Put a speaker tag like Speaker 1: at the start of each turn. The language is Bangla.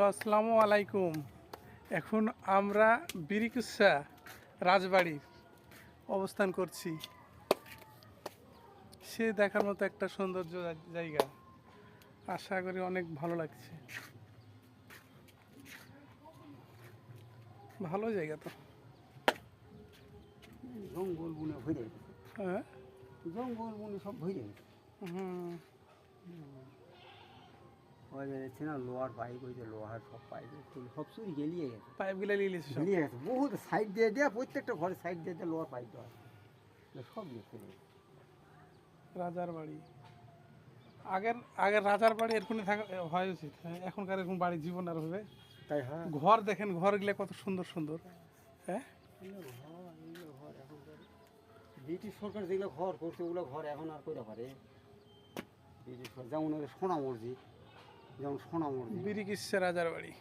Speaker 1: আসসালামু আলাইকুম। এখন আমরা বিরিকুচ্ছা রাজবাড়ির অবস্থান করছি। সে দেখার মতো একটা সৌন্দর্য জায়গা, আশা করি অনেক ভালো লাগছে। ভালো জায়গা তো।
Speaker 2: জঙ্গল বনে ভরে গেছে,
Speaker 1: হ্যাঁ।
Speaker 2: জঙ্গল বনে সব ভরে গেছে।
Speaker 1: হুম।
Speaker 2: ওই যাচ্ছে না লোহার পাইপ, ওই যে লোহার সব পাইপ সব চুরি গেলিয়ে গেছে,
Speaker 1: পাইপগুলো নিয়ে নিয়েছে সব।
Speaker 2: গেলিয়ে গেছে বহুত সাইড দিয়ে দেওয়া, প্রত্যেকটা ঘরের সাইড দিয়ে দেওয়া লোহার পাইপ দেওয়া সব নিয়ে ফেলে গেছে।
Speaker 1: রাজার বাড়ি, আগের আগের রাজার বাড়ি এরকমই থাকা হয় উচিত। এখনকার এরকম বাড়ি জীবন আর হবে?
Speaker 2: তাই হ্যাঁ,
Speaker 1: ঘর দেখেন, ঘরগুলো কত সুন্দর সুন্দর। হ্যাঁ,
Speaker 2: এগুলো ঘর এখন ব্রিটিশ সরকার যেগুলো ঘর করছে ওগুলো ঘর এখন আর করে পারে ব্রিটিশ সরকার। যেমন সোনা মসজিদ, যেমন সোনা মসজিদ।
Speaker 1: বিরিকুচ্ছা রাজার বাড়ি।